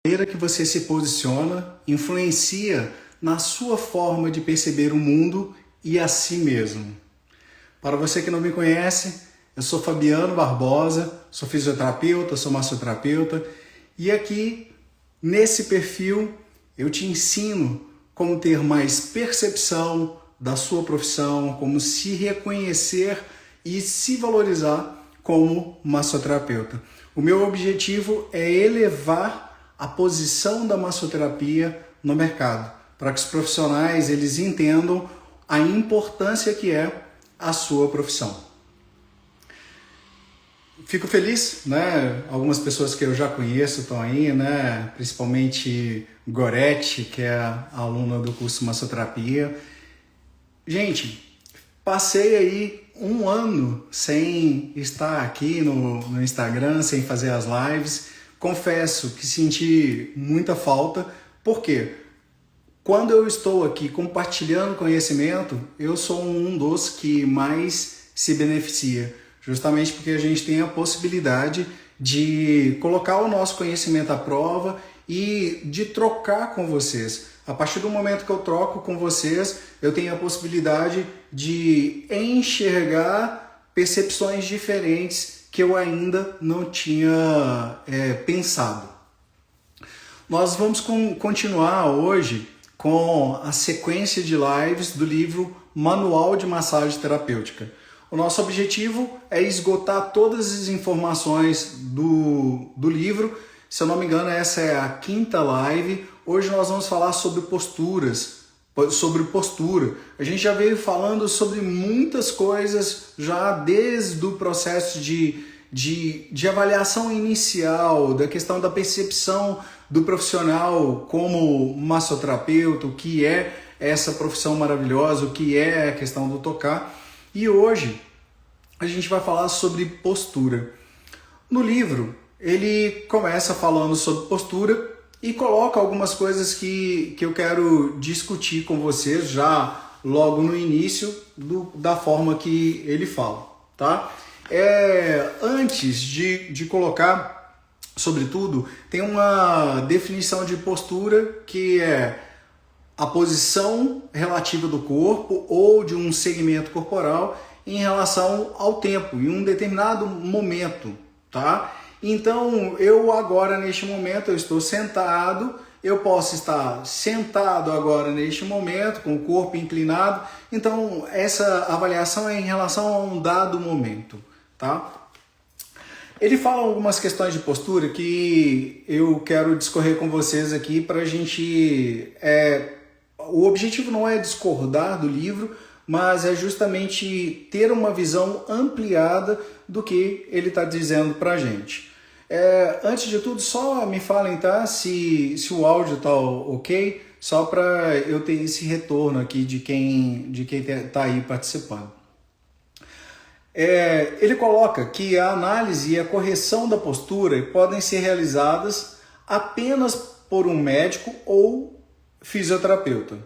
maneira que você se posiciona influencia na sua forma de perceber o mundo e a si mesmo. Para você que não me conhece, eu sou Fabiano Barbosa, sou fisioterapeuta, sou massoterapeuta e aqui nesse perfil eu te ensino como ter mais percepção da sua profissão, como se reconhecer e se valorizar como massoterapeuta. O meu objetivo é elevar a posição da massoterapia no mercado, para que os profissionais eles entendam a importância que é a sua profissão. Fico feliz, né? Algumas pessoas que eu já conheço estão aí, né? Principalmente Gorete, que é a aluna do curso Massoterapia. Gente, passei aí um ano sem estar aqui no Instagram, sem fazer as lives. Confesso que senti muita falta, porque quando eu estou aqui compartilhando conhecimento, eu sou um dos que mais se beneficia, justamente porque a gente tem a possibilidade de colocar o nosso conhecimento à prova e de trocar com vocês. A partir do momento que eu troco com vocês, eu tenho a possibilidade de enxergar percepções diferentes que eu ainda não tinha pensado. Nós vamos continuar hoje com a sequência de lives do livro Manual de Massagem Terapêutica. O nosso objetivo é esgotar todas as informações do livro. Se eu não me engano, essa é a 5ª live. Hoje nós vamos falar sobre sobre postura. A gente já veio falando sobre muitas coisas já desde o processo de avaliação inicial, da questão da percepção do profissional como massoterapeuta, o que é essa profissão maravilhosa, o que é a questão do tocar. E hoje a gente vai falar sobre postura. No livro, ele começa falando sobre postura e coloca algumas coisas que eu quero discutir com vocês já logo no início da forma que ele fala, tá? Antes de colocar, sobretudo, tem uma definição de postura que é a posição relativa do corpo ou de um segmento corporal em relação ao tempo, em um determinado momento, tá? Então, eu agora, neste momento, eu estou sentado, eu posso estar sentado agora neste momento, com o corpo inclinado. Então, essa avaliação é em relação a um dado momento, tá? Ele fala algumas questões de postura que eu quero discorrer com vocês aqui para a gente... O objetivo não é discordar do livro, mas é justamente ter uma visão ampliada do que ele está dizendo para a gente. Antes de tudo, só me falem, tá? Se o áudio está ok, só para eu ter esse retorno aqui de quem está aí participando. Ele coloca que a análise e a correção da postura podem ser realizadas apenas por um médico ou fisioterapeuta.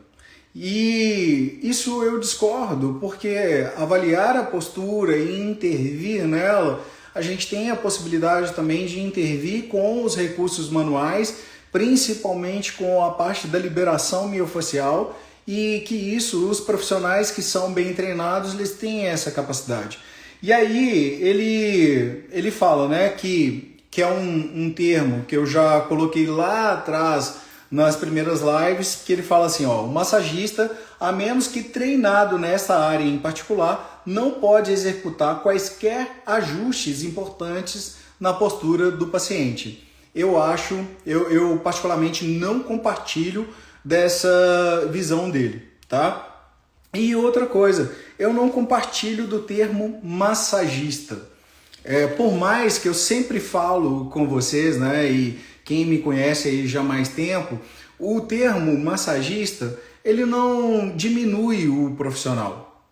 E isso eu discordo, porque avaliar a postura e intervir nela, a gente tem a possibilidade também de intervir com os recursos manuais, principalmente com a parte da liberação miofascial, e que isso, os profissionais que são bem treinados, eles têm essa capacidade. E aí ele fala, né, que é um termo que eu já coloquei lá atrás nas primeiras lives, que ele fala assim, o massagista, a menos que treinado nessa área em particular, não pode executar quaisquer ajustes importantes na postura do paciente. Eu particularmente não compartilho dessa visão dele, tá? E outra coisa, eu não compartilho do termo massagista. Por mais que eu sempre falo com vocês, né, e quem me conhece aí já há mais tempo, o termo massagista, ele não diminui o profissional.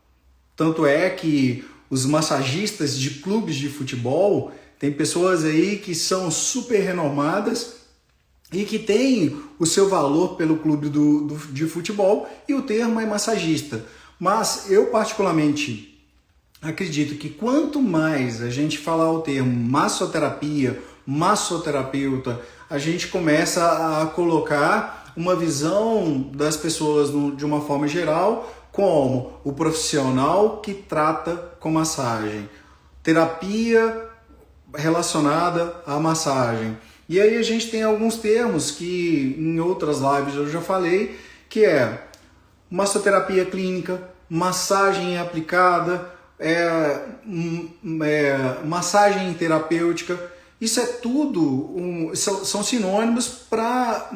Tanto é que os massagistas de clubes de futebol, tem pessoas aí que são super renomadas e que têm o seu valor pelo clube de futebol, e o termo é massagista. Mas eu particularmente acredito que quanto mais a gente falar o termo massoterapia, massoterapeuta, a gente começa a colocar uma visão das pessoas de uma forma geral como o profissional que trata com massagem, terapia relacionada à massagem. E aí a gente tem alguns termos que em outras lives eu já falei, que é massoterapia clínica, massagem aplicada, massagem terapêutica. Isso é tudo, são sinônimos para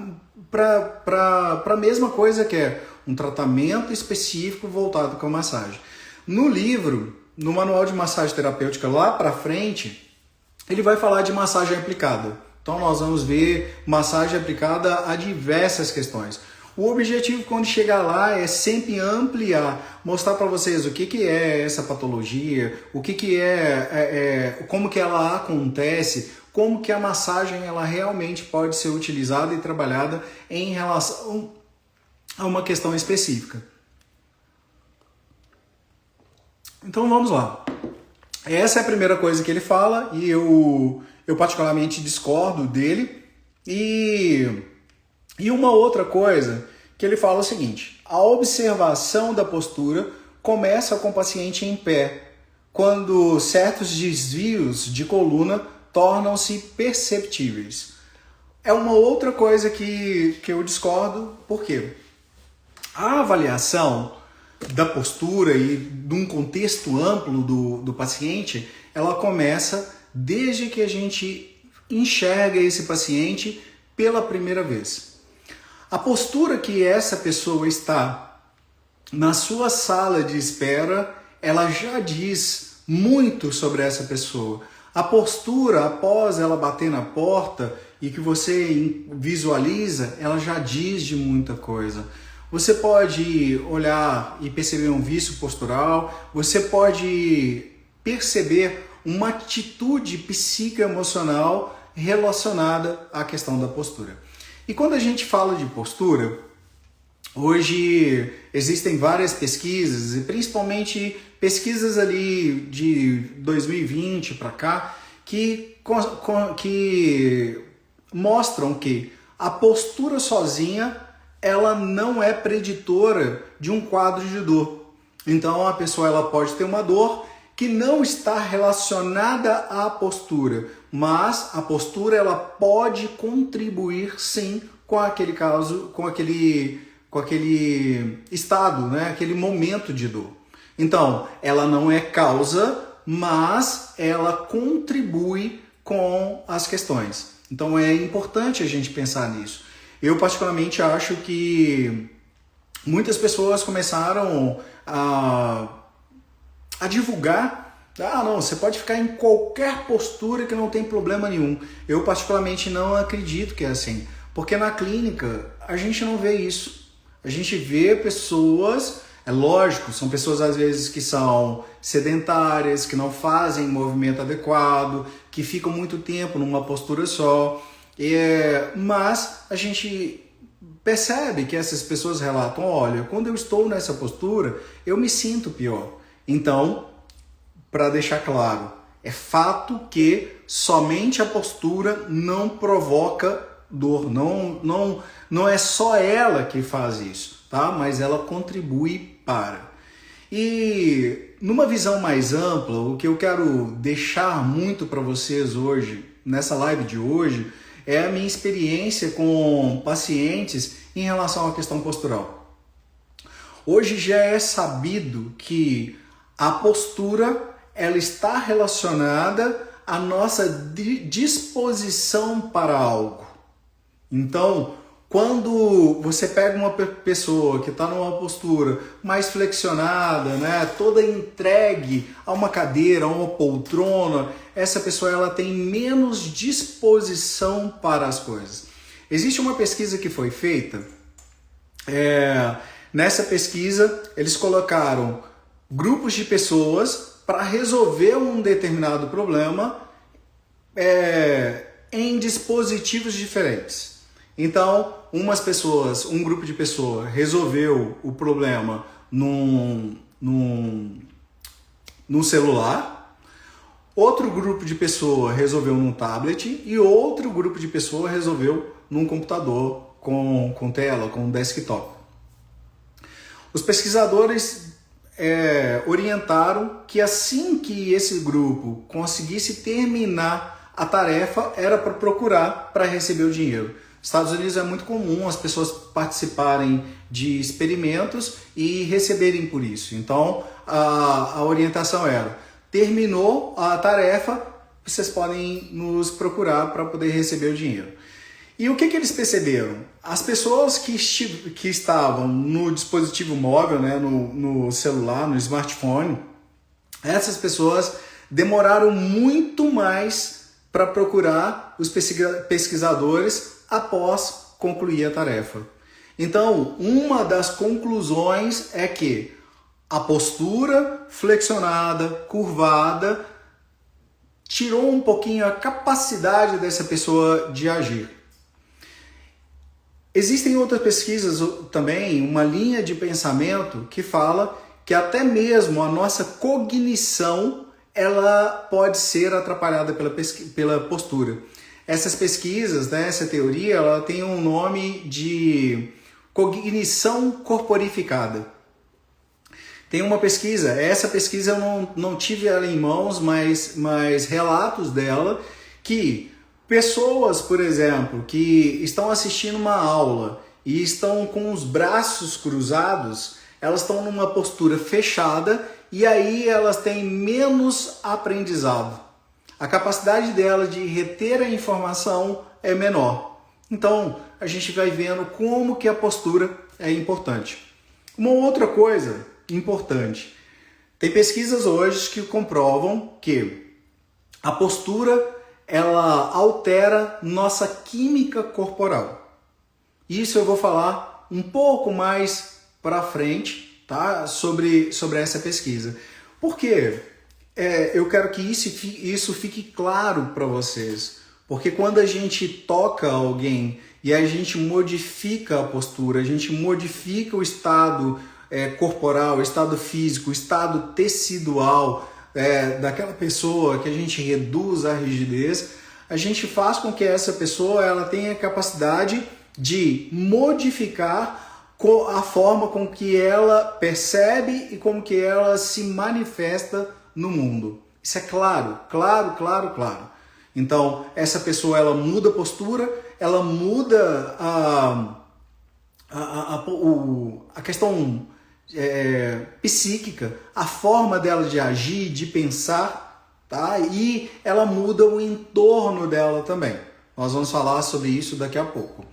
a mesma coisa, que é um tratamento específico voltado com a massagem. No livro, no manual de massagem terapêutica lá para frente, ele vai falar de massagem aplicada. Então nós vamos ver massagem aplicada a diversas questões. O objetivo quando chegar lá é sempre ampliar, mostrar para vocês o que é essa patologia, o que como que ela acontece, como que a massagem ela realmente pode ser utilizada e trabalhada em relação a uma questão específica. Então vamos lá. Essa é a primeira coisa que ele fala e eu particularmente discordo dele. E uma outra coisa que ele fala é o seguinte: a observação da postura começa com o paciente em pé, quando certos desvios de coluna tornam-se perceptíveis. É uma outra coisa que eu discordo, por quê? A avaliação da postura e de um contexto amplo do paciente, ela começa desde que a gente enxerga esse paciente pela primeira vez. A postura que essa pessoa está na sua sala de espera, ela já diz muito sobre essa pessoa. A postura, após ela bater na porta e que você visualiza, ela já diz de muita coisa. Você pode olhar e perceber um vício postural, você pode perceber uma atitude psicoemocional relacionada à questão da postura. E quando a gente fala de postura, hoje existem várias pesquisas, e principalmente pesquisas ali de 2020 para cá, que mostram que a postura sozinha ela não é preditora de um quadro de dor. Então a pessoa ela pode ter uma dor que não está relacionada à postura, mas a postura ela pode contribuir sim com aquele caso, com aquele estado, né? Aquele momento de dor. Então, ela não é causa, mas ela contribui com as questões. Então é importante a gente pensar nisso. Eu particularmente acho que muitas pessoas começaram a divulgar, não, você pode ficar em qualquer postura que não tem problema nenhum. Eu particularmente não acredito que é assim, porque na clínica a gente não vê isso. A gente vê pessoas, é lógico, são pessoas às vezes que são sedentárias, que não fazem movimento adequado, que ficam muito tempo numa postura só, mas a gente percebe que essas pessoas relatam, olha, quando eu estou nessa postura, eu me sinto pior. Então, para deixar claro, é fato que somente a postura não provoca dor, não é só ela que faz isso, tá? Mas ela contribui para. E numa visão mais ampla, o que eu quero deixar muito para vocês hoje, nessa live de hoje, é a minha experiência com pacientes em relação à questão postural. Hoje já é sabido que a postura ela está relacionada à nossa disposição para algo. Então, quando você pega uma pessoa que está numa postura mais flexionada, né, toda entregue a uma cadeira, a uma poltrona, essa pessoa ela tem menos disposição para as coisas. Existe uma pesquisa que foi feita, nessa pesquisa eles colocaram grupos de pessoas para resolver um determinado problema em dispositivos diferentes. Então, um grupo de pessoas resolveu o problema num celular, outro grupo de pessoa resolveu num tablet e outro grupo de pessoa resolveu num computador com tela, com desktop. Os pesquisadores orientaram que assim que esse grupo conseguisse terminar a tarefa, era para procurar para receber o dinheiro. Nos Estados Unidos é muito comum as pessoas participarem de experimentos e receberem por isso. Então, a orientação era: terminou a tarefa, vocês podem nos procurar para poder receber o dinheiro. E o que eles perceberam? As pessoas que estavam no dispositivo móvel, né, no celular, no smartphone, essas pessoas demoraram muito mais para procurar os pesquisadores após concluir a tarefa. Então, uma das conclusões é que a postura flexionada, curvada, tirou um pouquinho a capacidade dessa pessoa de agir. Existem outras pesquisas também, uma linha de pensamento que fala que até mesmo a nossa cognição ela pode ser atrapalhada pela postura. Essas pesquisas, né, essa teoria, ela tem um nome de cognição corporificada. Tem uma pesquisa, essa pesquisa eu não tive ela em mãos, mas relatos dela, que pessoas, por exemplo, que estão assistindo uma aula e estão com os braços cruzados, elas estão numa postura fechada e aí elas têm menos aprendizado. A capacidade delas de reter a informação é menor. Então, a gente vai vendo como que a postura é importante. Uma outra coisa importante, tem pesquisas hoje que comprovam que a postura ela altera nossa química corporal. Isso eu vou falar um pouco mais para frente, tá? sobre essa pesquisa. Por quê? Eu quero que isso fique claro para vocês. Porque quando a gente toca alguém e a gente modifica a postura, a gente modifica o estado corporal, o estado físico, o estado tecidual daquela pessoa, que a gente reduz a rigidez, a gente faz com que essa pessoa ela tenha a capacidade de modificar a forma com que ela percebe e como que ela se manifesta no mundo. Isso é claro. Então, essa pessoa ela muda a postura, ela muda a questão psíquica, a forma dela de agir, de pensar, tá? E ela muda o entorno dela também. Nós vamos falar sobre isso daqui a pouco.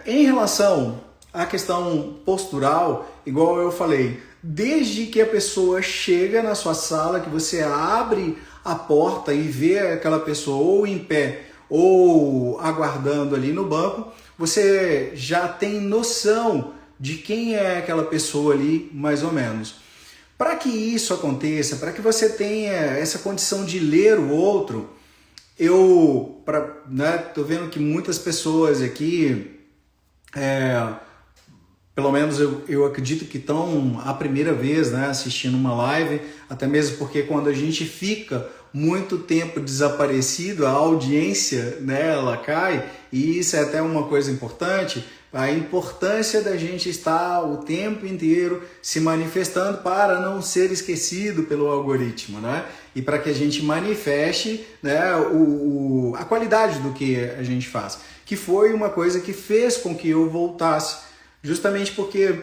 Em relação à questão postural, igual eu falei, desde que a pessoa chega na sua sala, que você abre a porta e vê aquela pessoa ou em pé ou aguardando ali no banco, você já tem noção de quem é aquela pessoa ali, mais ou menos. Para que isso aconteça, para que você tenha essa condição de ler o outro, tô vendo que muitas pessoas aqui, pelo menos eu acredito que estão a primeira vez, né, assistindo uma live, até mesmo porque quando a gente fica muito tempo desaparecido, a audiência, né, ela cai, e isso é até uma coisa importante, a importância da gente estar o tempo inteiro se manifestando para não ser esquecido pelo algoritmo, né? E para que a gente manifeste, né, a qualidade do que a gente faz. Que foi uma coisa que fez com que eu voltasse. Justamente porque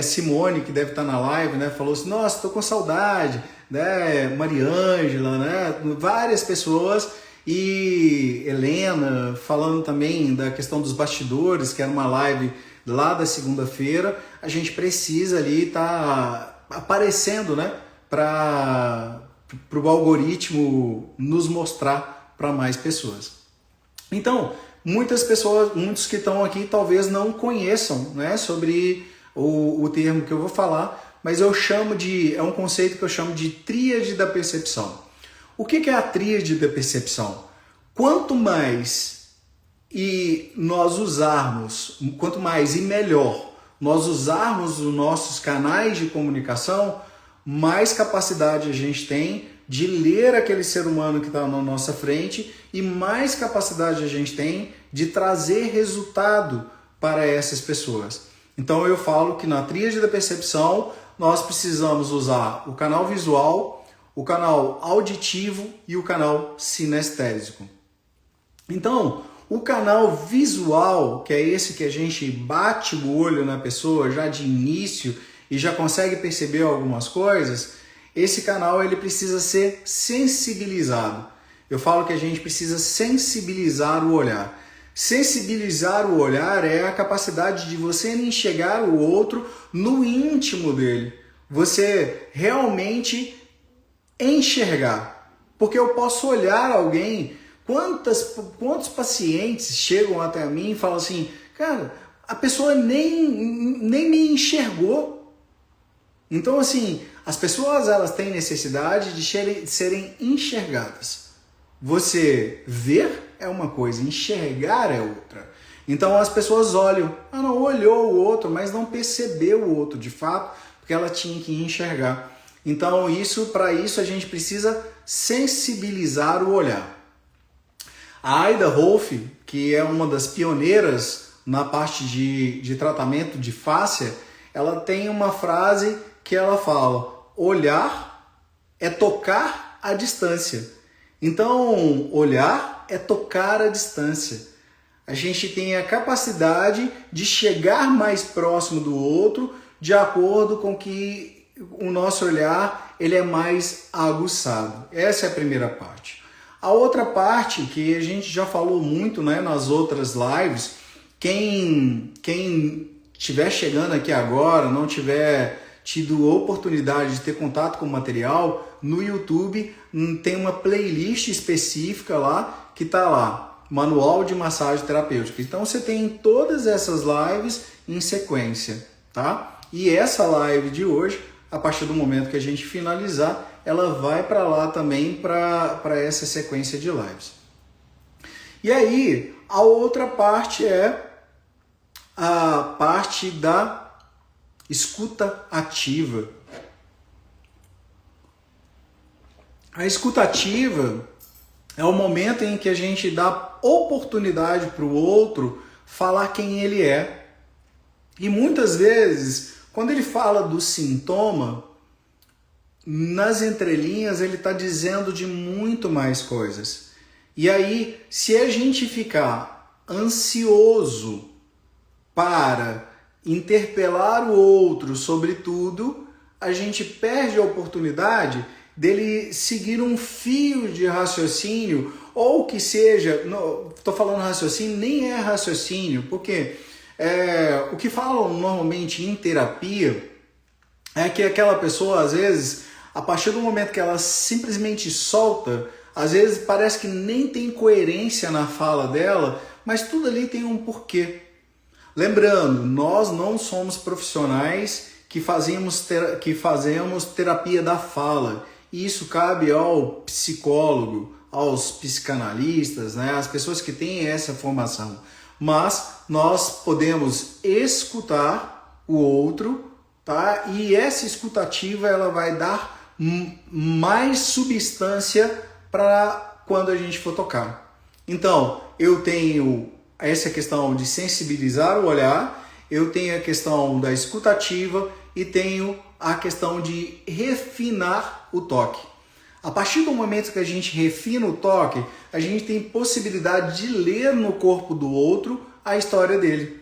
Simone, que deve estar na live, né, falou assim, nossa, estou com saudade, né? Mariângela, né? Várias pessoas. E Helena falando também da questão dos bastidores, que era uma live lá da segunda-feira. A gente precisa ali estar aparecendo, né, para o algoritmo nos mostrar para mais pessoas. Então, muitas pessoas, muitos que estão aqui talvez não conheçam, né, sobre o termo que eu vou falar, mas é um conceito que eu chamo de tríade da percepção. O que é a tríade da percepção? Quanto mais e melhor nós usarmos os nossos canais de comunicação, mais capacidade a gente tem de ler aquele ser humano que está na nossa frente e mais capacidade a gente tem de trazer resultado para essas pessoas. Então eu falo que na tríade da percepção nós precisamos usar o canal visual, o canal auditivo e o canal sinestésico. Então, o canal visual, que é esse que a gente bate o olho na pessoa já de início e já consegue perceber algumas coisas, esse canal ele precisa ser sensibilizado. Eu falo que a gente precisa sensibilizar o olhar. Sensibilizar o olhar é a capacidade de você enxergar o outro no íntimo dele. Você realmente enxergar. Porque eu posso olhar alguém. Quantos pacientes chegam até mim e falam assim, cara, a pessoa nem me enxergou. Então, assim, as pessoas elas têm necessidade de serem enxergadas. Você ver é uma coisa, enxergar é outra. Então as pessoas olham, não olhou o outro, mas não percebeu o outro de fato, porque ela tinha que enxergar. Então para isso a gente precisa sensibilizar o olhar. A Ida Rolf, que é uma das pioneiras na parte de tratamento de fáscia, ela tem uma frase que ela fala, olhar é tocar à distância. Então, olhar é tocar à distância. A gente tem a capacidade de chegar mais próximo do outro de acordo com que o nosso olhar ele é mais aguçado. Essa é a primeira parte. A outra parte, que a gente já falou muito, né, nas outras lives, quem estiver chegando aqui agora, não tiver tido oportunidade de ter contato com o material, no YouTube tem uma playlist específica lá, que está lá, Manual de Massagem Terapêutica. Então você tem todas essas lives em sequência, tá? E essa live de hoje, a partir do momento que a gente finalizar, ela vai para lá também para essa sequência de lives. E aí, a outra parte é a parte da escuta ativa. A escuta ativa é o momento em que a gente dá oportunidade para o outro falar quem ele é. E muitas vezes, quando ele fala do sintoma, nas entrelinhas ele está dizendo de muito mais coisas. E aí, se a gente ficar ansioso para interpelar o outro sobre tudo, a gente perde a oportunidade dele seguir um fio de raciocínio, ou que seja, estou falando raciocínio, nem é raciocínio, porque o que falam normalmente em terapia é que aquela pessoa, às vezes, a partir do momento que ela simplesmente solta, às vezes parece que nem tem coerência na fala dela, mas tudo ali tem um porquê. Lembrando, nós não somos profissionais que fazemos terapia da fala. Isso cabe ao psicólogo, aos psicanalistas, né? As pessoas que têm essa formação. Mas nós podemos escutar o outro, tá? E essa escutativa ela vai dar mais substância para quando a gente for tocar. Então, eu tenho essa questão de sensibilizar o olhar, eu tenho a questão da escutativa e tenho a questão de refinar o toque. A partir do momento que a gente refina o toque, a gente tem possibilidade de ler no corpo do outro a história dele.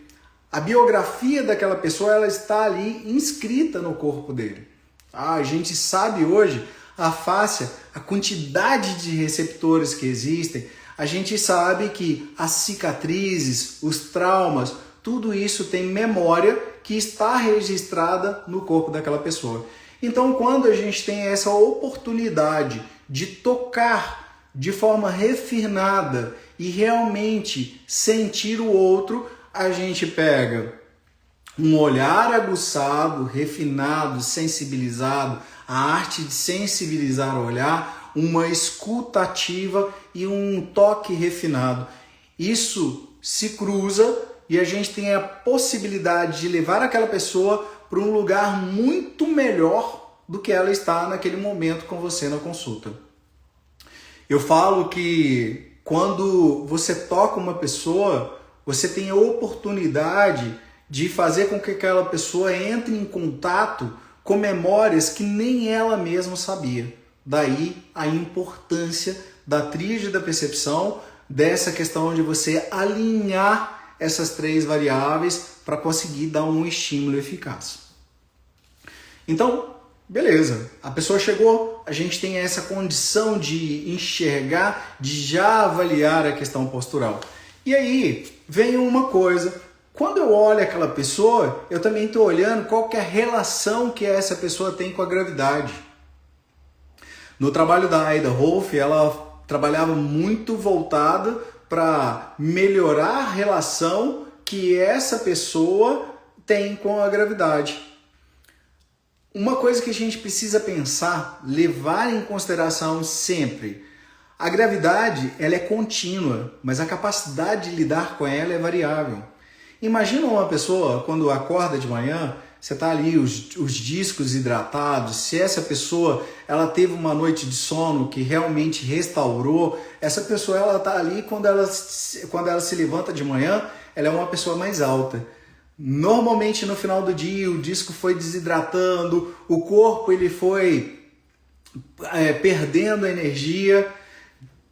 A biografia daquela pessoa ela está ali inscrita no corpo dele. A gente sabe hoje a fáscia, a quantidade de receptores que existem. A gente sabe que as cicatrizes, os traumas, tudo isso tem memória que está registrada no corpo daquela pessoa. Então, quando a gente tem essa oportunidade de tocar de forma refinada e realmente sentir o outro, a gente pega um olhar aguçado, refinado, sensibilizado, a arte de sensibilizar o olhar, uma escuta ativa e um toque refinado. Isso se cruza e a gente tem a possibilidade de levar aquela pessoa para um lugar muito melhor do que ela está naquele momento com você na consulta. Eu falo que quando você toca uma pessoa, você tem a oportunidade de fazer com que aquela pessoa entre em contato com memórias que nem ela mesma sabia. Daí a importância da tríade da percepção, dessa questão de você alinhar essas três variáveis para conseguir dar um estímulo eficaz. Então, beleza, a pessoa chegou, a gente tem essa condição de enxergar, de já avaliar a questão postural. E aí vem uma coisa, quando eu olho aquela pessoa, eu também estou olhando qual que é a relação que essa pessoa tem com a gravidade. No trabalho da Aida Rolf, ela trabalhava muito voltada para melhorar a relação que essa pessoa tem com a gravidade. Uma coisa que a gente precisa pensar, levar em consideração sempre, a gravidade ela é contínua, mas a capacidade de lidar com ela é variável. Imagina uma pessoa quando acorda de manhã, você está ali, os discos hidratados, se essa pessoa ela teve uma noite de sono que realmente restaurou, essa pessoa ela está ali quando ela se levanta de manhã, ela é uma pessoa mais alta. Normalmente no final do dia o disco foi desidratando, o corpo ele foi perdendo energia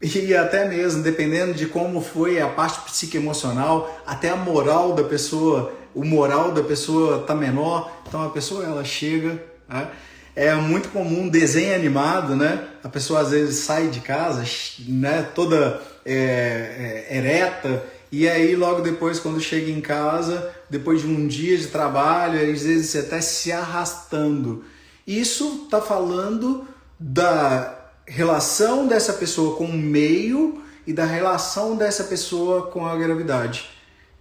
e até mesmo, dependendo de como foi a parte psicoemocional, até a moral da pessoa, o moral da pessoa está menor, então a pessoa ela chega, né? É muito comum desenho animado, né? A pessoa às vezes sai de casa, né? Toda ereta, e aí logo depois quando chega em casa, depois de um dia de trabalho, às vezes até se arrastando. Isso está falando da relação dessa pessoa com o meio e da relação dessa pessoa com a gravidade,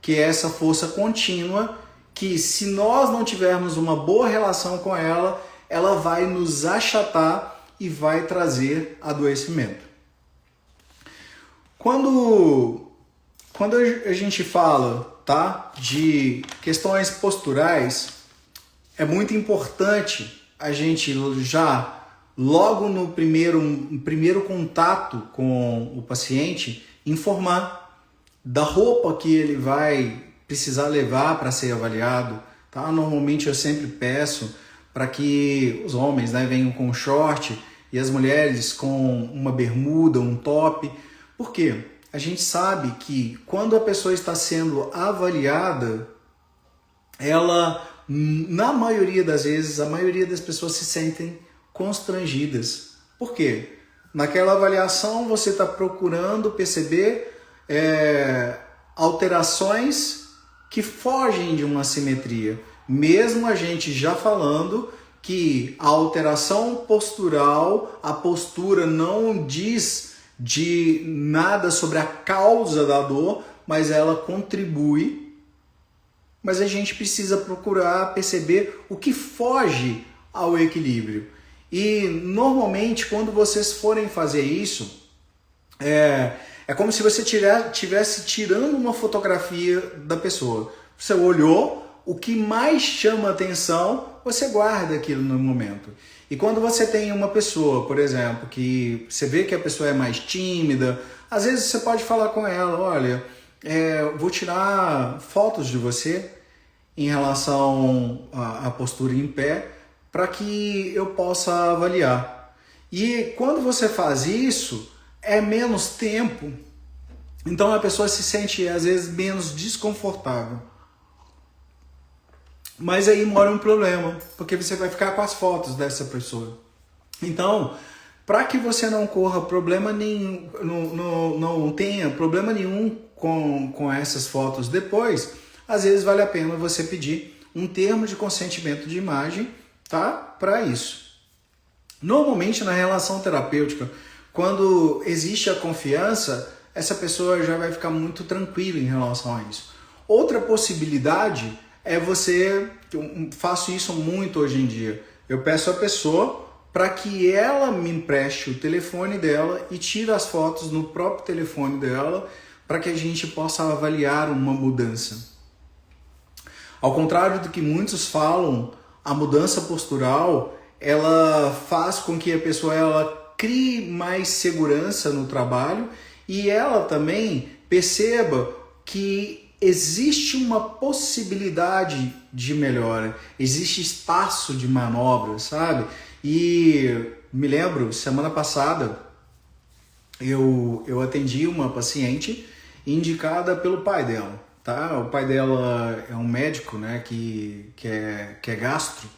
que é essa força contínua que, se nós não tivermos uma boa relação com ela, ela vai nos achatar e vai trazer adoecimento. Quando a gente fala, tá, de questões posturais, é muito importante a gente já logo no primeiro contato com o paciente, informar da roupa que ele vai precisar levar para ser avaliado. Tá? Normalmente eu sempre peço para que os homens, né, venham com short e as mulheres com uma bermuda, um top. Por quê? A gente sabe que quando a pessoa está sendo avaliada, ela, na maioria das vezes, a maioria das pessoas se sentem constrangidas. Por quê? Naquela avaliação você está procurando perceber alterações que fogem de uma simetria. Mesmo a gente já falando que a alteração postural, a postura não diz de nada sobre a causa da dor, mas ela contribui. Mas a gente precisa procurar perceber o que foge ao equilíbrio. E normalmente quando vocês forem fazer isso, é como se você estivesse tirando uma fotografia da pessoa. Você olhou, o que mais chama atenção, você guarda aquilo no momento. E quando você tem uma pessoa, por exemplo, que você vê que a pessoa é mais tímida, às vezes você pode falar com ela, olha, vou tirar fotos de você em relação à postura em pé, para que eu possa avaliar. E quando você faz isso, é menos tempo, então a pessoa se sente às vezes menos desconfortável. Mas aí mora um problema, porque você vai ficar com as fotos dessa pessoa. Então, para que você não corra problema nenhum, não tenha problema nenhum com essas fotos depois, às vezes vale a pena você pedir um termo de consentimento de imagem, tá? Para isso. Normalmente na relação terapêutica, quando existe a confiança, essa pessoa já vai ficar muito tranquila em relação a isso. Outra possibilidade é você, eu faço isso muito hoje em dia, eu peço à pessoa para que ela me empreste o telefone dela e tire as fotos no próprio telefone dela para que a gente possa avaliar uma mudança. Ao contrário do que muitos falam, a mudança postural ela faz com que a pessoa ela crie mais segurança no trabalho e ela também perceba que existe uma possibilidade de melhora, existe espaço de manobra, sabe? E me lembro, semana passada, eu atendi uma paciente indicada pelo pai dela, tá? O pai dela é um médico, né, que é gastro,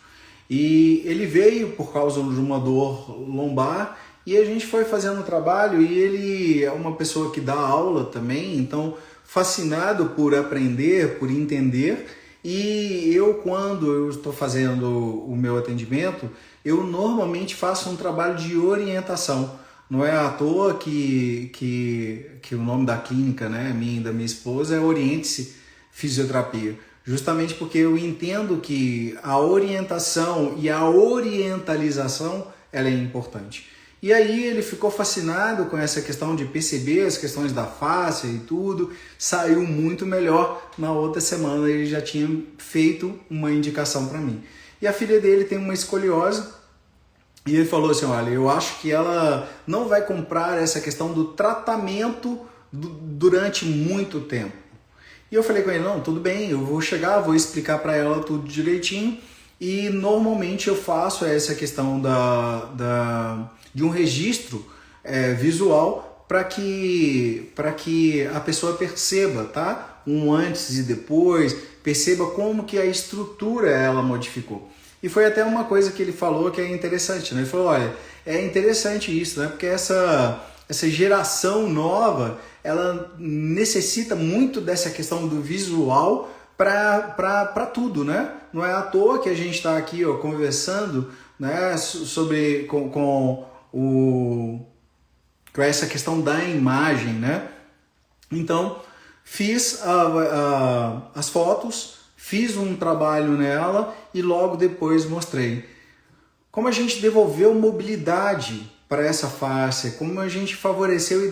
e ele veio por causa de uma dor lombar e a gente foi fazendo o trabalho e ele é uma pessoa que dá aula também, então fascinado por aprender, por entender. E eu, quando eu estou fazendo o meu atendimento, eu normalmente faço um trabalho de orientação. Não é à toa que o nome da clínica, né, minha e da minha esposa, é Oriente-se Fisioterapia. Justamente porque eu entendo que a orientação e a orientalização ela é importante. E aí ele ficou fascinado com essa questão de perceber as questões da face e tudo, saiu muito melhor. Na outra semana ele já tinha feito uma indicação para mim. E a filha dele tem uma escoliose e ele falou assim, olha, eu acho que ela não vai comprar essa questão do tratamento durante muito tempo. E eu falei com ele, não, tudo bem, eu vou chegar, vou explicar para ela tudo direitinho. E normalmente eu faço essa questão de um registro visual para que a pessoa perceba, tá? Um antes e depois, perceba como que a estrutura ela modificou. E foi até uma coisa que ele falou que é interessante, né? Ele falou, olha, é interessante isso, né? Porque essa geração nova, ela necessita muito dessa questão do visual para tudo, né? Não é à toa que a gente está aqui ó, conversando, né, sobre com essa questão da imagem, né? Então, fiz as fotos, fiz um trabalho nela e logo depois mostrei. Como a gente devolveu mobilidade para essa face, como a gente favoreceu a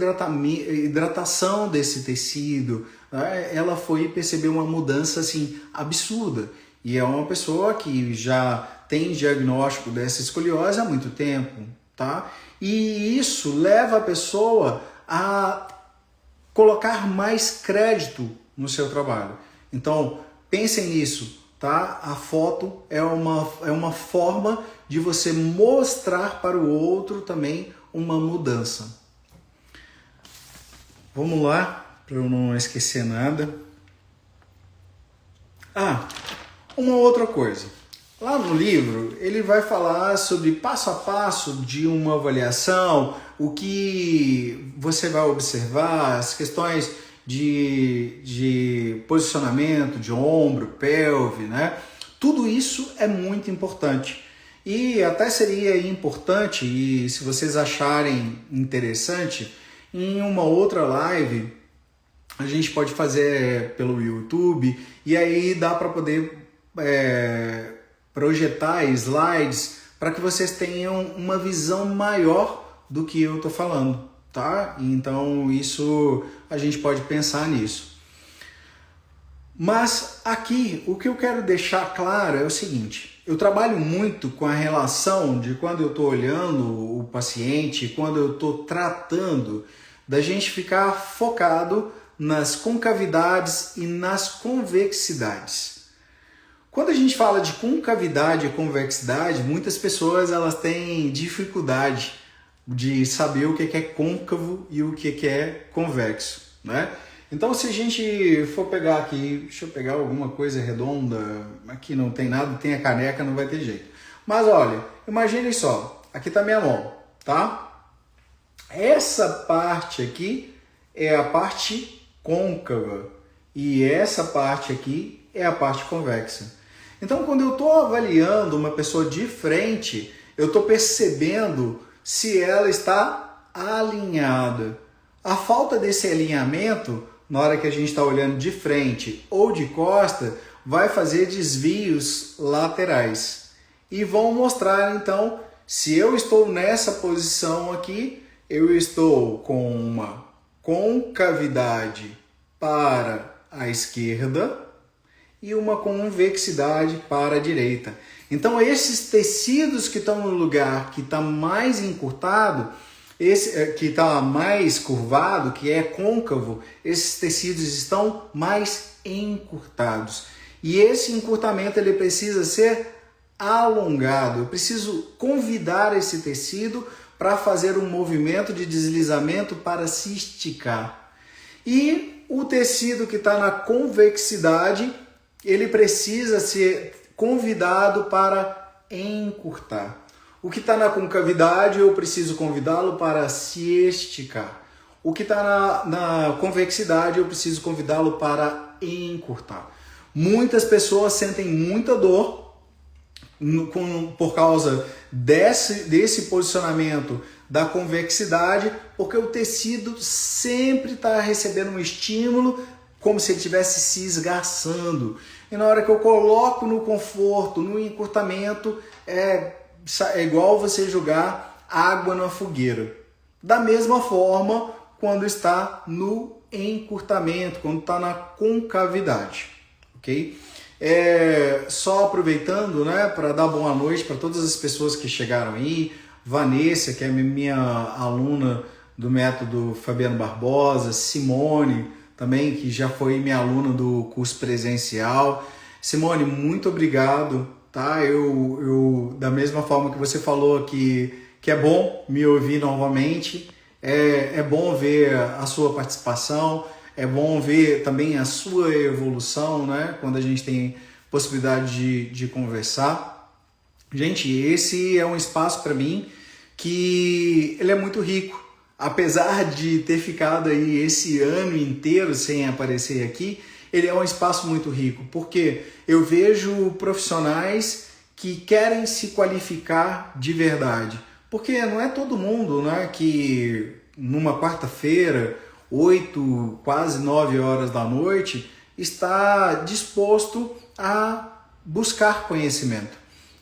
hidratação desse tecido, né? Ela foi perceber uma mudança assim absurda. E é uma pessoa que já tem diagnóstico dessa escoliose há muito tempo, tá? E isso leva a pessoa a colocar mais crédito no seu trabalho. Então, pensem nisso, tá? A foto é uma forma de você mostrar para o outro também uma mudança. Vamos lá, para eu não esquecer nada. Uma outra coisa. Lá no livro, ele vai falar sobre passo a passo de uma avaliação, o que você vai observar, as questões de posicionamento de ombro, pelve, né? Tudo isso é muito importante. E até seria importante, e se vocês acharem interessante, em uma outra live, a gente pode fazer pelo YouTube, e aí dá para poder projetar slides para que vocês tenham uma visão maior do que eu estou falando, tá? Então isso a gente pode pensar nisso. Mas aqui o que eu quero deixar claro é o seguinte: eu trabalho muito com a relação de quando eu estou olhando o paciente, quando eu estou tratando, da gente ficar focado nas concavidades e nas convexidades. Quando a gente fala de concavidade e convexidade, muitas pessoas elas têm dificuldade de saber o que é côncavo e o que é convexo, né? Então, se a gente for pegar aqui, deixa eu pegar alguma coisa redonda, aqui não tem nada, tem a caneca, não vai ter jeito. Mas olha, imagine só, aqui está minha mão, tá? Essa parte aqui é a parte côncava e essa parte aqui é a parte convexa. Então, quando eu estou avaliando uma pessoa de frente, eu estou percebendo se ela está alinhada. A falta desse alinhamento, na hora que a gente está olhando de frente ou de costa, vai fazer desvios laterais. E vão mostrar, então, se eu estou nessa posição aqui, eu estou com uma concavidade para a esquerda e uma convexidade para a direita. Então esses tecidos que estão no lugar que está mais encurtado, que está mais curvado, que é côncavo, esses tecidos estão mais encurtados. E esse encurtamento ele precisa ser alongado. Eu preciso convidar esse tecido para fazer um movimento de deslizamento para se esticar. E o tecido que está na convexidade, ele precisa ser convidado para encurtar. O que está na concavidade, eu preciso convidá-lo para se esticar. O que está na convexidade, eu preciso convidá-lo para encurtar. Muitas pessoas sentem muita dor por causa desse posicionamento da convexidade, porque o tecido sempre está recebendo um estímulo como se ele estivesse se esgarçando. E na hora que eu coloco no conforto, no encurtamento, é igual você jogar água na fogueira. Da mesma forma, quando está no encurtamento, quando está na concavidade, ok? Só aproveitando, né, para dar boa noite para todas as pessoas que chegaram aí. Vanessa, que é minha aluna do método Fabiano Barbosa, Simone, também, que já foi minha aluna do curso presencial. Simone, muito obrigado, tá? Eu da mesma forma que você falou que é bom me ouvir novamente, é bom ver a sua participação, é bom ver também a sua evolução, né? Quando a gente tem possibilidade de conversar. Gente, esse é um espaço para mim que ele é muito rico. Apesar de ter ficado aí esse ano inteiro sem aparecer aqui, ele é um espaço muito rico, porque eu vejo profissionais que querem se qualificar de verdade. Porque não é todo mundo, né, que numa quarta-feira, 8, quase 9 horas da noite, está disposto a buscar conhecimento.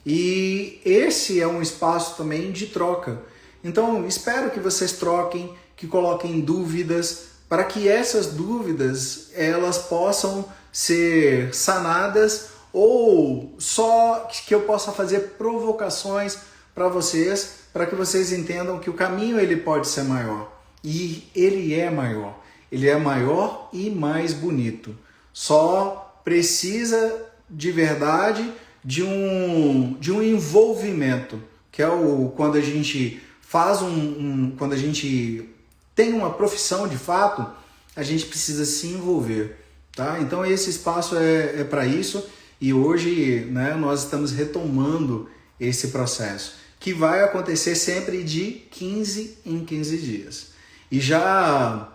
E esse é um espaço também de troca. Então, espero que vocês troquem, que coloquem dúvidas, para que essas dúvidas elas possam ser sanadas, ou só que eu possa fazer provocações para vocês, para que vocês entendam que o caminho ele pode ser maior. E ele é maior. Ele é maior e mais bonito. Só precisa de verdade de um envolvimento, que é quando a gente faz quando a gente tem uma profissão de fato, a gente precisa se envolver, tá? Então esse espaço é para isso, e hoje, né, nós estamos retomando esse processo, que vai acontecer sempre de 15 em 15 dias. E já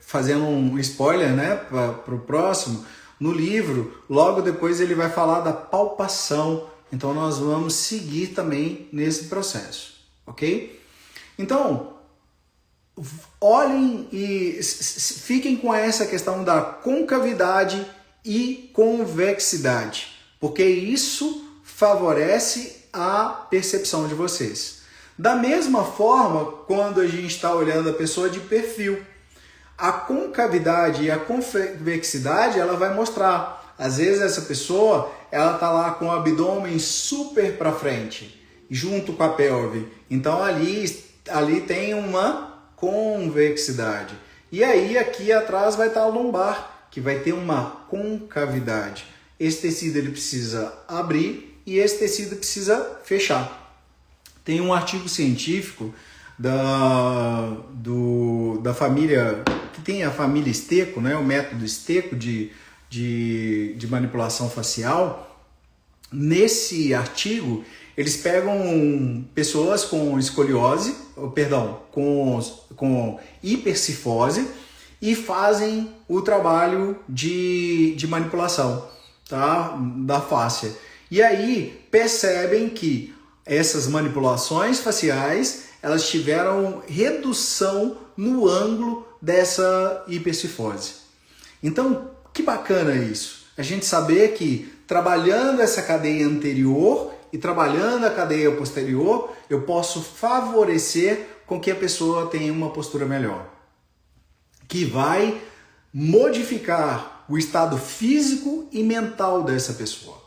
fazendo um spoiler, né, para o próximo, no livro, logo depois ele vai falar da palpação, então nós vamos seguir também nesse processo, ok? Então, olhem e fiquem com essa questão da concavidade e convexidade, porque isso favorece a percepção de vocês. Da mesma forma, quando a gente está olhando a pessoa de perfil, a concavidade e a convexidade, ela vai mostrar. Às vezes essa pessoa, ela tá lá com o abdômen super para frente, junto com a pelve. Então ali tem uma convexidade. E aí aqui atrás vai estar a lombar, que vai ter uma concavidade. Esse tecido ele precisa abrir e esse tecido precisa fechar. Tem um artigo científico da família, que tem a família Steco, né, o método Steco de manipulação facial. Nesse artigo, eles pegam pessoas com escoliose, com hipercifose, e fazem o trabalho de manipulação, tá, da fáscia. E aí percebem que essas manipulações faciais, elas tiveram redução no ângulo dessa hipercifose. Então, que bacana isso. A gente saber que trabalhando essa cadeia anterior e trabalhando a cadeia posterior, eu posso favorecer com que a pessoa tenha uma postura melhor, que vai modificar o estado físico e mental dessa pessoa.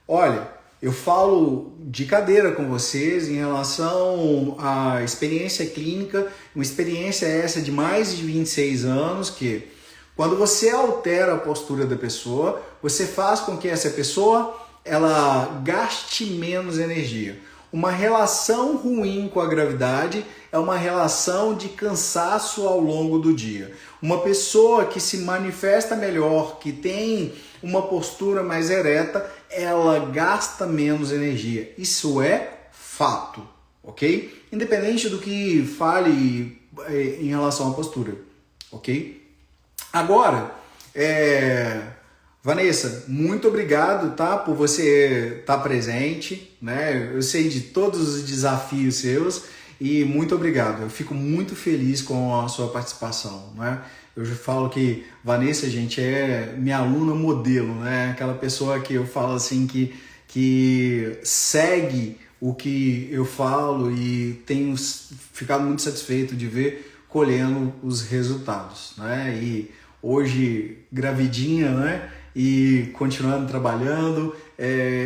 Olha, eu falo de cadeira com vocês em relação à experiência clínica, uma experiência essa de mais de 26 anos, que quando você altera a postura da pessoa, você faz com que essa pessoa ela gaste menos energia. Uma relação ruim com a gravidade é uma relação de cansaço ao longo do dia. Uma pessoa que se manifesta melhor, que tem uma postura mais ereta, ela gasta menos energia. Isso é fato, ok? Independente do que fale em relação à postura, ok? Agora, Vanessa, muito obrigado, tá, por você estar presente, né? Eu sei de todos os desafios seus e muito obrigado. Eu fico muito feliz com a sua participação, né? Eu já falo que Vanessa, gente, é minha aluna modelo, né? Aquela pessoa que eu falo assim que segue o que eu falo e tenho ficado muito satisfeito de ver colhendo os resultados, né? E hoje gravidinha, né? E continuando trabalhando,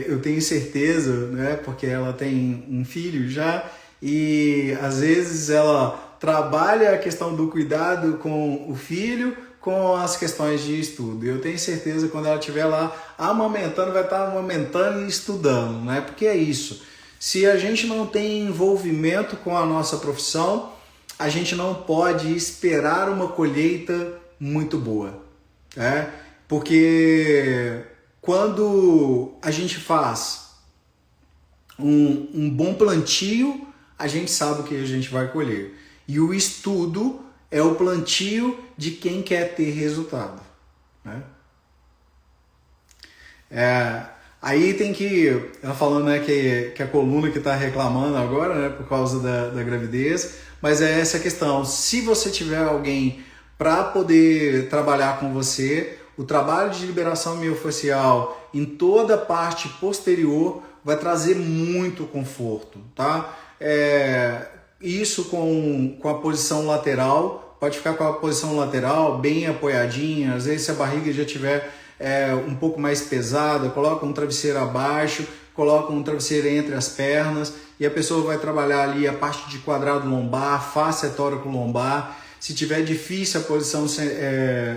eu tenho certeza, né? Porque ela tem um filho já e às vezes ela trabalha a questão do cuidado com o filho, com as questões de estudo. Eu tenho certeza que quando ela estiver lá amamentando, vai estar amamentando e estudando, né? Porque é isso. Se a gente não tem envolvimento com a nossa profissão, a gente não pode esperar uma colheita muito boa, né? Porque quando a gente faz um bom plantio, a gente sabe o que a gente vai colher. E o estudo é o plantio de quem quer ter resultado, né? Aí tem que... Ela falando, né, que a coluna que está reclamando agora, né, por causa da gravidez, mas é essa questão. Se você tiver alguém para poder trabalhar com você, o trabalho de liberação miofascial em toda a parte posterior vai trazer muito conforto, tá? Isso com a posição lateral, pode ficar com a posição lateral bem apoiadinha, às vezes se a barriga já tiver um pouco mais pesada, coloca um travesseiro abaixo, coloca um travesseiro entre as pernas e a pessoa vai trabalhar ali a parte de quadrado lombar, face tóraco-lombar. Se tiver difícil a posição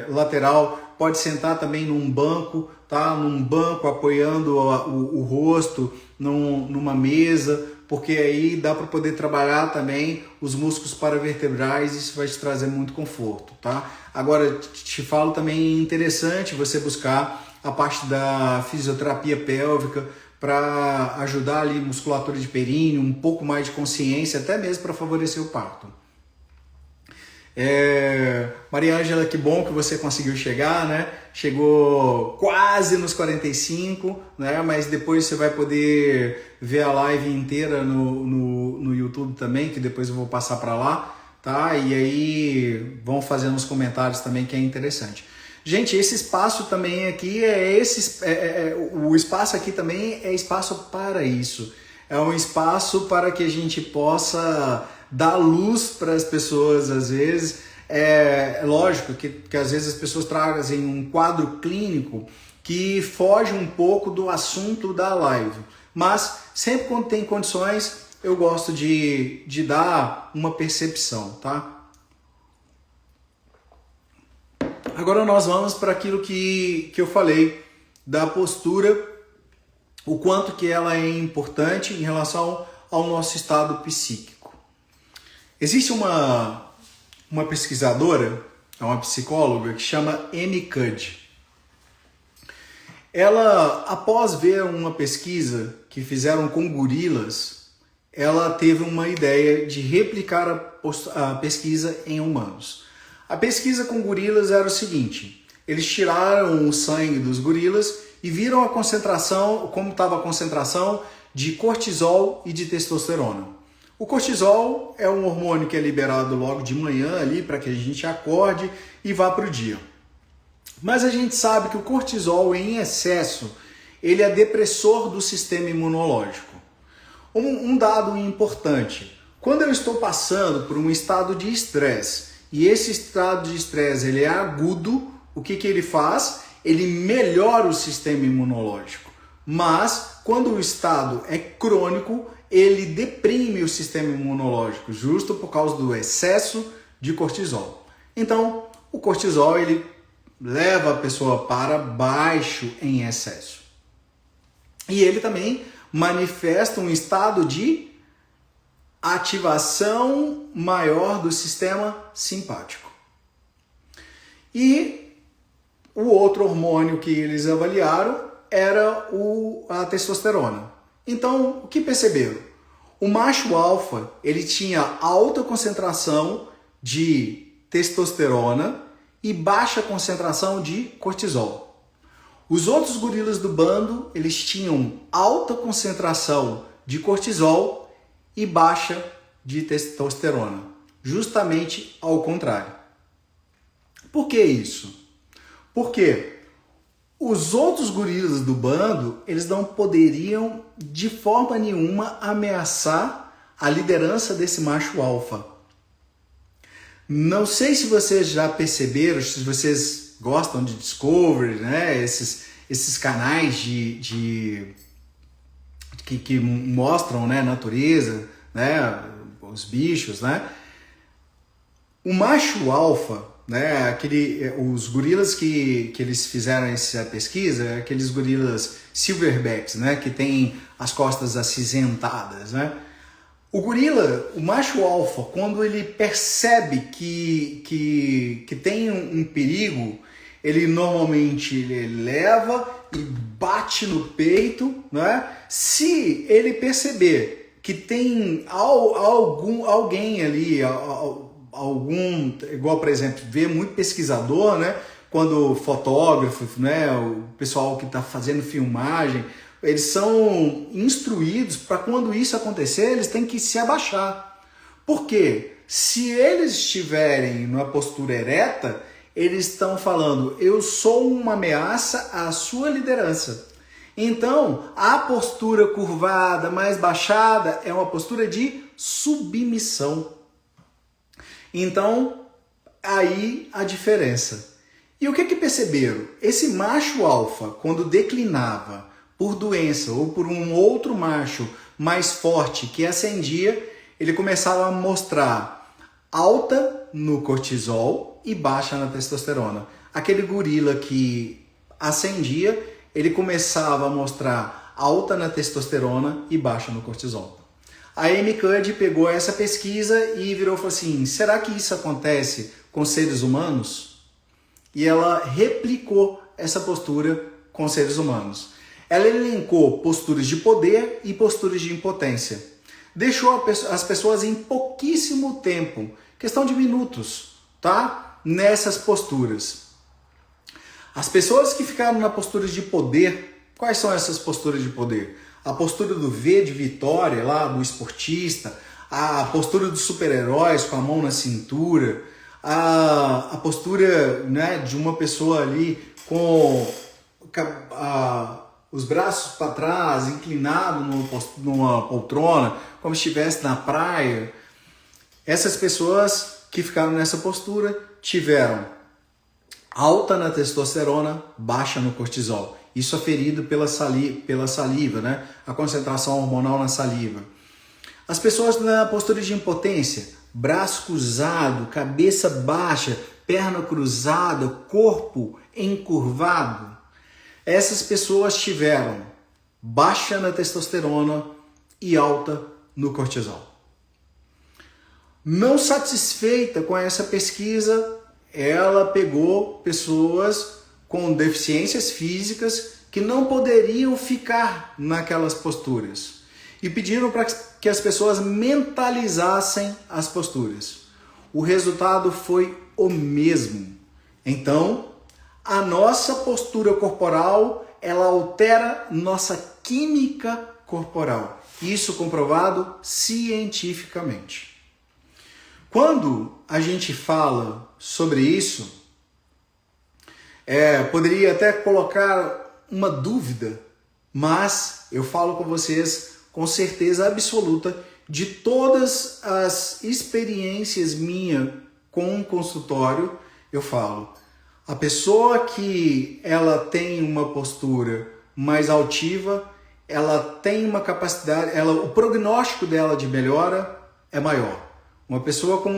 lateral, pode sentar também num banco, tá? Num banco apoiando o rosto, numa mesa, porque aí dá para poder trabalhar também os músculos paravertebrais e isso vai te trazer muito conforto, tá? Agora, te falo também interessante você buscar a parte da fisioterapia pélvica para ajudar ali musculatura de períneo, um pouco mais de consciência, até mesmo para favorecer o parto. Maria Ângela, que bom que você conseguiu chegar, né? Chegou quase nos 45, né? Mas depois você vai poder ver a live inteira no YouTube também, que depois eu vou passar para lá, tá? E aí vão fazendo os comentários também, que é interessante. Gente, esse espaço também aqui o espaço aqui também é espaço para isso. É um espaço para que a gente possa dar luz para as pessoas, às vezes. É lógico que às vezes as pessoas trazem um quadro clínico que foge um pouco do assunto da live. Mas sempre quando tem condições, eu gosto de dar uma percepção, tá? Agora nós vamos para aquilo que eu falei da postura, o quanto que ela é importante em relação ao nosso estado psíquico. Existe uma pesquisadora, uma psicóloga, que chama Amy Cuddy. Ela, após ver uma pesquisa que fizeram com gorilas, ela teve uma ideia de replicar a pesquisa em humanos. A pesquisa com gorilas era o seguinte: eles tiraram o sangue dos gorilas e viram a concentração, como estava a concentração de cortisol e de testosterona. O cortisol é um hormônio que é liberado logo de manhã ali para que a gente acorde e vá para o dia. Mas a gente sabe que o cortisol em excesso, ele é depressor do sistema imunológico. Um dado importante: quando eu estou passando por um estado de estresse e esse estado de estresse ele é agudo, o que ele faz? ele melhora o sistema imunológico. Mas, quando o estado é crônico, ele deprime o sistema imunológico, justo por causa do excesso de cortisol. Então, o cortisol, ele leva a pessoa para baixo em excesso. E ele também manifesta um estado de ativação maior do sistema simpático. E o outro hormônio que eles avaliaram era a testosterona. Então, o que perceberam? O macho alfa, ele tinha alta concentração de testosterona e baixa concentração de cortisol. Os outros gorilas do bando, eles tinham alta concentração de cortisol e baixa de testosterona. Justamente ao contrário. Por que isso? Porque os outros gorilas do bando, eles não poderiam de forma nenhuma ameaçar a liderança desse macho alfa. Não sei se vocês já perceberam, se vocês gostam de Discovery, né? Esses canais que mostram, né, natureza, né, os bichos, né? O macho alfa, né, os gorilas que eles fizeram essa pesquisa, aqueles gorilas silverbacks, né, que tem as costas acinzentadas, né? O gorila, o macho alfa, quando ele percebe que tem um perigo, ele normalmente leva e bate no peito, né? Se ele perceber que tem alguém ali, igual, por exemplo, vê muito pesquisador, né? Quando fotógrafo, né? O pessoal que está fazendo filmagem, eles são instruídos para quando isso acontecer, eles têm que se abaixar. Por quê? Se eles estiverem numa postura ereta, eles estão falando, eu sou uma ameaça à sua liderança. Então, a postura curvada, mais baixada, é uma postura de submissão. Então, aí a diferença. E o que perceberam? Esse macho alfa, quando declinava por doença ou por um outro macho mais forte que ascendia, ele começava a mostrar alta no cortisol e baixa na testosterona. Aquele gorila que ascendia, ele começava a mostrar alta na testosterona e baixa no cortisol. A Amy Cuddy pegou essa pesquisa e virou e falou assim, será que isso acontece com seres humanos? E ela replicou essa postura com seres humanos. Ela elencou posturas de poder e posturas de impotência. Deixou as pessoas em pouquíssimo tempo, questão de minutos, tá? Nessas posturas. As pessoas que ficaram na postura de poder, quais são essas posturas de poder? A postura do V de vitória, lá do esportista, a postura dos super-heróis com a mão na cintura, a postura, né, de uma pessoa ali com os braços para trás, inclinado numa poltrona, como se estivesse na praia. Essas pessoas que ficaram nessa postura tiveram alta na testosterona, baixa no cortisol. Isso aferido pela saliva, né? A concentração hormonal na saliva. As pessoas na postura de impotência, braço cruzado, cabeça baixa, perna cruzada, corpo encurvado. Essas pessoas tiveram baixa na testosterona e alta no cortisol. Não satisfeita com essa pesquisa, ela pegou pessoas com deficiências físicas que não poderiam ficar naquelas posturas e pediram para que as pessoas mentalizassem as posturas. O resultado foi o mesmo. Então, a nossa postura corporal, ela altera nossa química corporal. Isso comprovado cientificamente. Quando a gente fala sobre isso, poderia até colocar uma dúvida, mas eu falo com vocês com certeza absoluta de todas as experiências minhas com um consultório, eu falo, A pessoa que ela tem uma postura mais altiva, ela tem uma capacidade, o prognóstico dela de melhora é maior. Uma pessoa com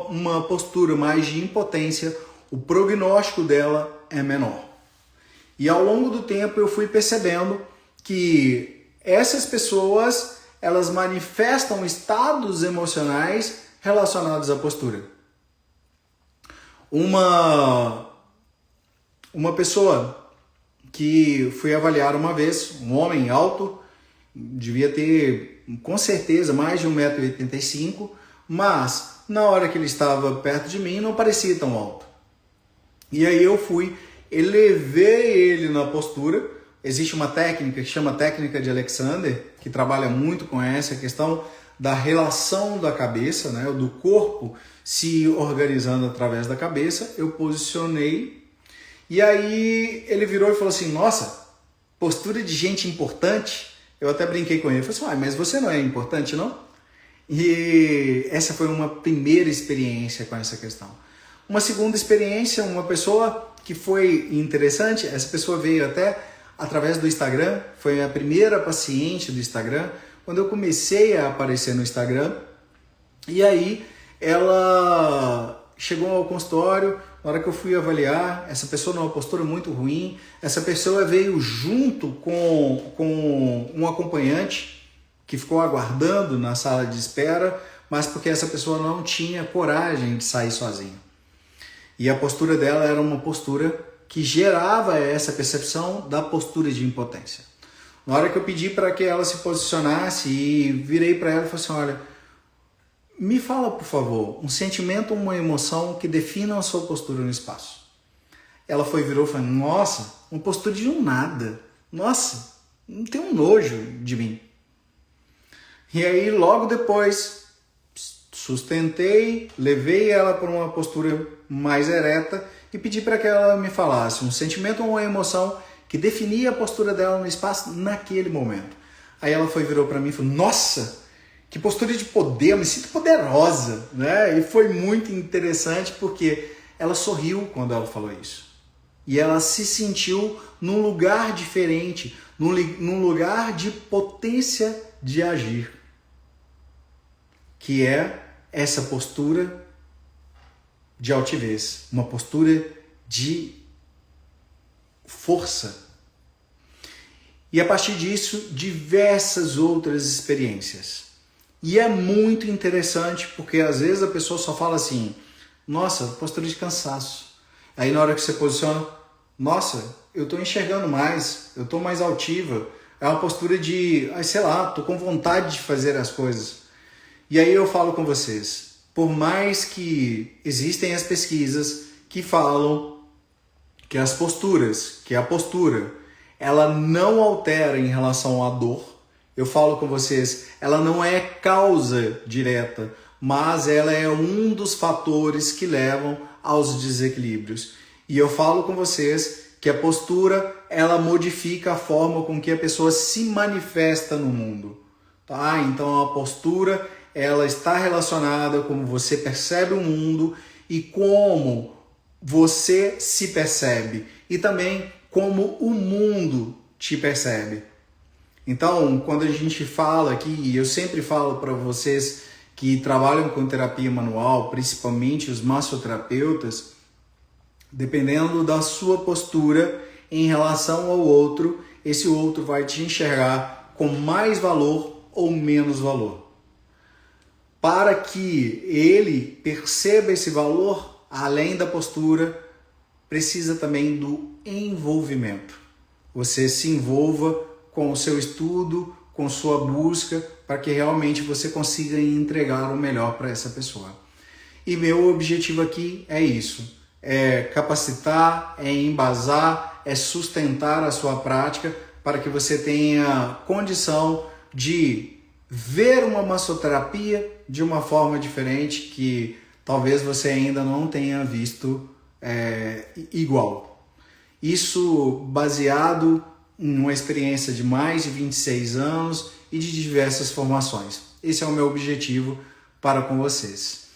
uma postura mais de impotência, o prognóstico dela é menor. E ao longo do tempo eu fui percebendo que essas pessoas, elas manifestam estados emocionais relacionados à postura. Uma pessoa que fui avaliar uma vez, um homem alto, devia ter com certeza mais de 1,85 m, mas na hora que ele estava perto de mim não parecia tão alto. E aí eu elevei ele na postura. Existe uma técnica que chama técnica de Alexander, que trabalha muito com essa questão da relação da cabeça, né, do corpo se organizando através da cabeça. Eu posicionei e aí ele virou e falou assim: nossa, postura de gente importante. Eu até brinquei com ele, falei assim: mas você não é importante, não? E essa foi uma primeira experiência com essa questão. Uma segunda experiência, uma pessoa que foi interessante, essa pessoa veio até através do Instagram, foi a primeira paciente do Instagram, quando eu comecei a aparecer no Instagram. E aí ela chegou ao consultório, na hora que eu fui avaliar, essa pessoa numa postura muito ruim, essa pessoa veio junto com um acompanhante que ficou aguardando na sala de espera, mas porque essa pessoa não tinha coragem de sair sozinha. E a postura dela era uma postura que gerava essa percepção da postura de impotência. Na hora que eu pedi para que ela se posicionasse e virei para ela e falei assim: olha, me fala, por favor, um sentimento, uma emoção que defina a sua postura no espaço. Ela virou e falou: nossa, uma postura de um nada. Nossa, não tem um nojo de mim. E aí, logo depois, sustentei, levei ela para uma postura mais ereta e pedi para que ela me falasse um sentimento ou uma emoção que definia a postura dela no espaço naquele momento. Aí ela virou para mim e falou: nossa, que postura de poder, eu me sinto poderosa, né? E foi muito interessante porque ela sorriu quando ela falou isso. E ela se sentiu num lugar diferente, num lugar de potência de agir, que é essa postura de altivez, uma postura de força. E a partir disso, diversas outras experiências. E é muito interessante porque às vezes a pessoa só fala assim: nossa, postura de cansaço. Aí na hora que você posiciona: nossa, eu estou enxergando mais, eu estou mais altiva. É uma postura de, sei lá, estou com vontade de fazer as coisas. E aí eu falo com vocês, por mais que existem as pesquisas que falam que as posturas, que a postura, ela não altera em relação à dor, eu falo com vocês, ela não é causa direta, mas ela é um dos fatores que levam aos desequilíbrios. E eu falo com vocês que a postura, ela modifica a forma com que a pessoa se manifesta no mundo. Tá? Então a postura, ela está relacionada com como você percebe o mundo e como você se percebe. E também como o mundo te percebe. Então, quando a gente fala aqui, e eu sempre falo para vocês que trabalham com terapia manual, principalmente os massoterapeutas, dependendo da sua postura em relação ao outro, esse outro vai te enxergar com mais valor ou menos valor. Para que ele perceba esse valor, além da postura, precisa também do envolvimento. Você se envolva com o seu estudo, com sua busca, para que realmente você consiga entregar o melhor para essa pessoa. E meu objetivo aqui é isso, é capacitar, é embasar, é sustentar a sua prática para que você tenha condição de ver uma massoterapia de uma forma diferente que talvez você ainda não tenha visto igual. Isso baseado em uma experiência de mais de 26 anos e de diversas formações. Esse é o meu objetivo para com vocês.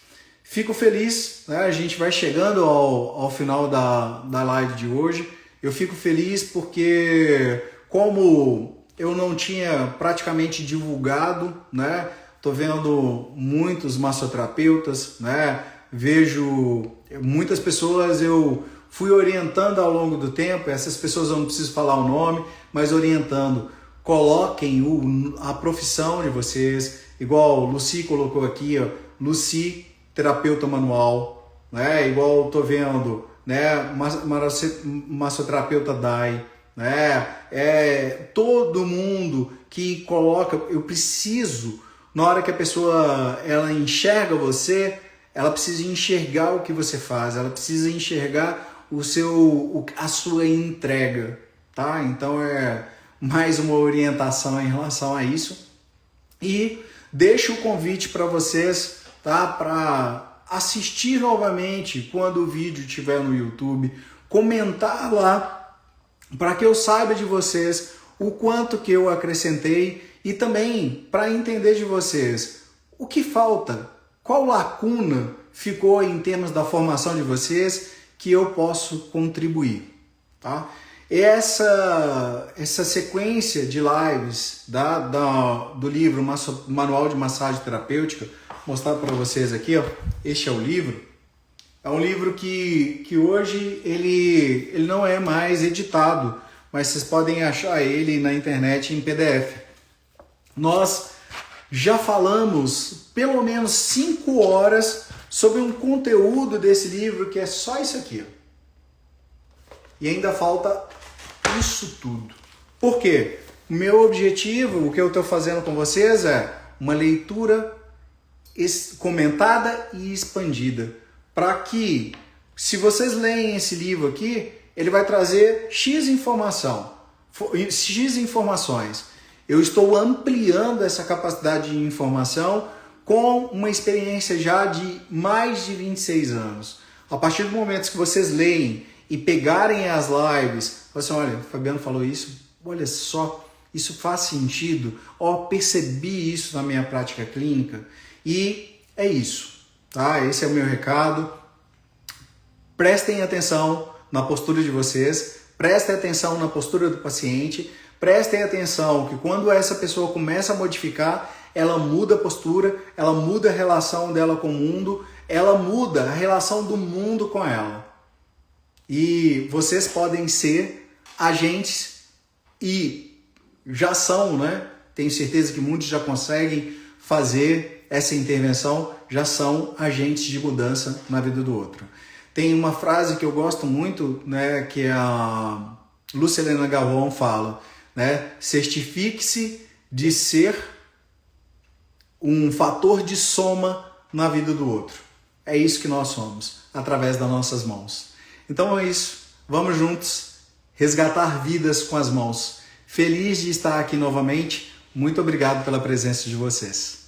Fico feliz, né? A gente vai chegando ao final da live de hoje. Eu fico feliz porque, como eu não tinha praticamente divulgado, né? Tô vendo muitos massoterapeutas, né? Vejo muitas pessoas, eu fui orientando ao longo do tempo, essas pessoas eu não preciso falar o nome, mas orientando, coloquem a profissão de vocês, igual o Lucy colocou aqui, ó, Lucy, terapeuta manual, né? Igual eu tô vendo, né? Massoterapeuta Dai, né? Todo mundo que coloca, eu preciso, na hora que a pessoa ela enxerga você, ela precisa enxergar o que você faz, ela precisa enxergar a sua entrega, tá? Então é mais uma orientação em relação a isso. E deixo o convite para vocês, tá? Para assistir novamente quando o vídeo estiver no YouTube, comentar lá, para que eu saiba de vocês o quanto que eu acrescentei e também para entender de vocês o que falta, qual lacuna ficou em termos da formação de vocês que eu posso contribuir, tá? Essa sequência de lives do livro Manual de Massagem Terapêutica, mostrar para vocês aqui, ó, este é o livro. É um livro que hoje ele não é mais editado, mas vocês podem achar ele na internet em PDF. Nós já falamos pelo menos 5 horas sobre um conteúdo desse livro que é só isso aqui, ó. E ainda falta isso tudo. Por quê? O meu objetivo, o que eu estou fazendo com vocês é uma leitura comentada e expandida. Para que, se vocês leem esse livro aqui, ele vai trazer X informações. Eu estou ampliando essa capacidade de informação com uma experiência já de mais de 26 anos. A partir do momento que vocês leem e pegarem as lives, assim, olha, o Fabiano falou isso, olha só, isso faz sentido, percebi isso na minha prática clínica, e é isso, tá? Esse é o meu recado. Prestem atenção na postura de vocês, prestem atenção na postura do paciente, prestem atenção que quando essa pessoa começa a modificar, ela muda a postura, ela muda a relação dela com o mundo, ela muda a relação do mundo com ela. E vocês podem ser agentes e já são, né? Tenho certeza que muitos já conseguem fazer essa intervenção, já são agentes de mudança na vida do outro. Tem uma frase que eu gosto muito, né, que a Lúcia Helena Galvão fala, né? Certifique-se de ser um fator de soma na vida do outro. É isso que nós somos, através das nossas mãos. Então é isso. Vamos juntos resgatar vidas com as mãos. Feliz de estar aqui novamente. Muito obrigado pela presença de vocês.